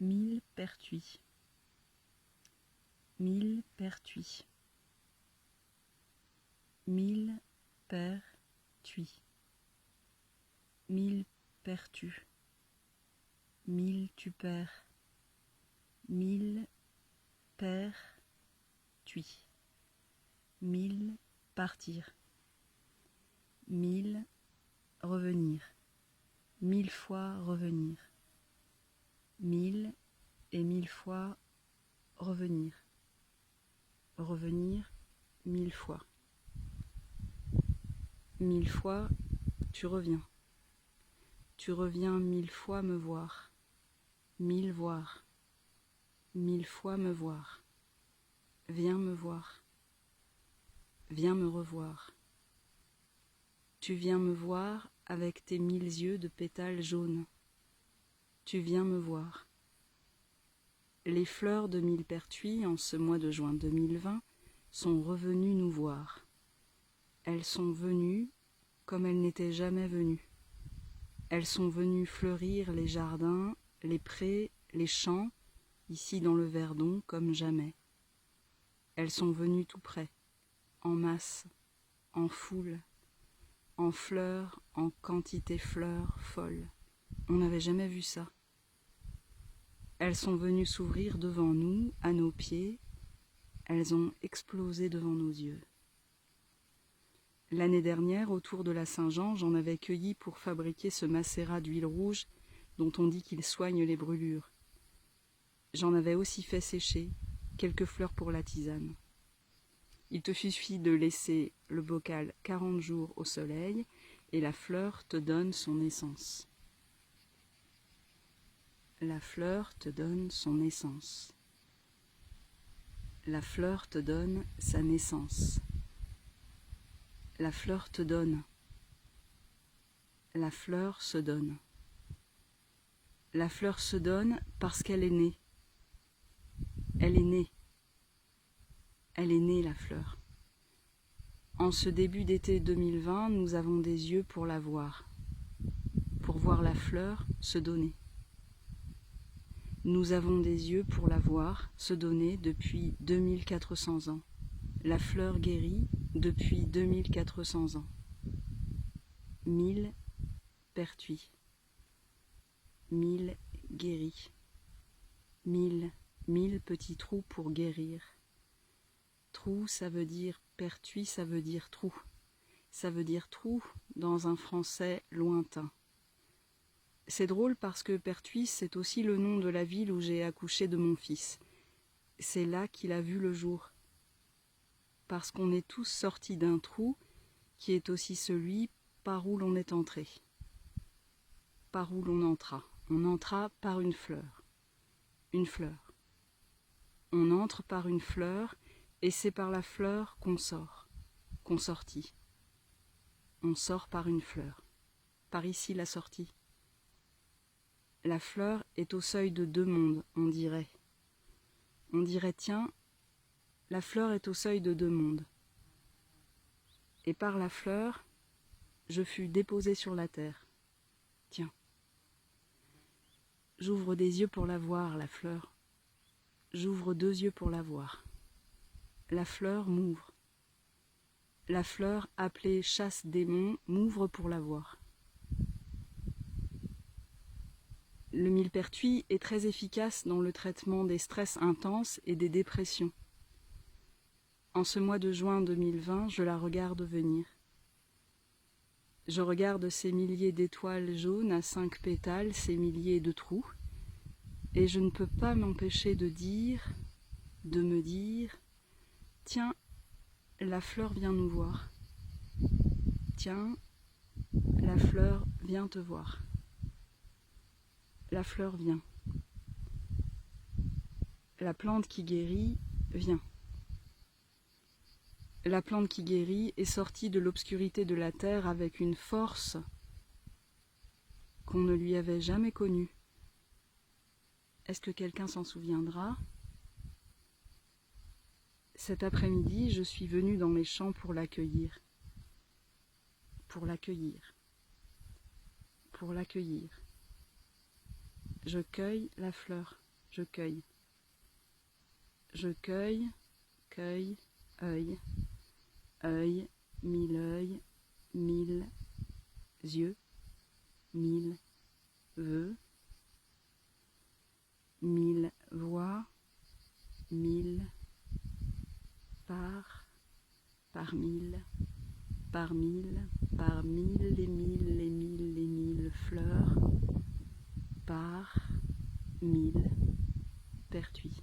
millepertuis, millepertuis, millepertuis, millepertus, milletupères, millepertuis, mille partir, mille revenir, 1000 fois revenir, 1000 et 1000 fois revenir, revenir 1000 fois. 1000 fois tu reviens 1000 fois me voir, 1000 voir, 1000 fois me voir, viens me voir, viens me revoir. Tu viens me voir avec tes 1000 yeux de pétales jaunes. Tu viens me voir. Les fleurs de millepertuis, en ce mois de juin 2020, sont revenues nous voir. Elles sont venues comme elles n'étaient jamais venues. Elles sont venues fleurir les jardins, les prés, les champs, ici dans le Verdon comme jamais. Elles sont venues tout près, en masse, en foule, en fleurs, en quantité fleurs folles. On n'avait jamais vu ça. Elles sont venues s'ouvrir devant nous, à nos pieds. Elles ont explosé devant nos yeux. L'année dernière, autour de la Saint-Jean, j'en avais cueilli pour fabriquer ce macérat d'huile rouge dont on dit qu'il soigne les brûlures. J'en avais aussi fait sécher quelques fleurs pour la tisane. Il te suffit de laisser le bocal 40 jours au soleil et la fleur te donne son essence. La fleur te donne son essence. La fleur te donne sa naissance. La fleur te donne. La fleur se donne. La fleur se donne parce qu'elle est née. Elle est née. Elle est née, la fleur. En ce début d'été 2020, nous avons des yeux pour la voir la fleur se donner. Nous avons des yeux pour la voir se donner depuis 2400 ans. La fleur guérit depuis 2400 ans. 1000 pertuis. 1000 guéris. 1000 petits trous pour guérir. Trou, ça veut dire pertuis, ça veut dire trou. Ça veut dire trou dans un français lointain. C'est drôle parce que Pertuis, c'est aussi le nom de la ville où j'ai accouché de mon fils. C'est là qu'il a vu le jour. Parce qu'on est tous sortis d'un trou qui est aussi celui par où l'on est entré. Par où l'on entra. On entra par une fleur. Une fleur. On entre par une fleur et c'est par la fleur qu'on sort. Qu'on sortit. On sort par une fleur. Par ici la sortie. La fleur est au seuil de 2 mondes, on dirait. On dirait, tiens, la fleur est au seuil de 2 mondes. Et par la fleur, je fus déposé sur la terre. Tiens. J'ouvre des yeux pour la voir, la fleur. J'ouvre 2 yeux pour la voir. La fleur m'ouvre. La fleur, appelée chasse-démon, m'ouvre pour la voir. Le millepertuis est très efficace dans le traitement des stress intenses et des dépressions. En ce mois de juin 2020, je la regarde venir. Je regarde ces milliers d'étoiles jaunes à 5 pétales, ces milliers de trous, et je ne peux pas m'empêcher de me dire, tiens, la fleur vient nous voir. Tiens, la fleur vient te voir. La fleur vient. La plante qui guérit vient. La plante qui guérit est sortie de l'obscurité de la terre avec une force qu'on ne lui avait jamais connue. Est-ce que quelqu'un s'en souviendra ? Cet après-midi, je suis venue dans les champs pour l'accueillir. Pour l'accueillir. Pour l'accueillir. Je cueille la fleur. je cueille. Je cueille, cueille, œil, œil, mille yeux, mille vœux, mille voix, mille par mille, par mille, par mille et mille et mille et mille fleurs, par mille, pertuis.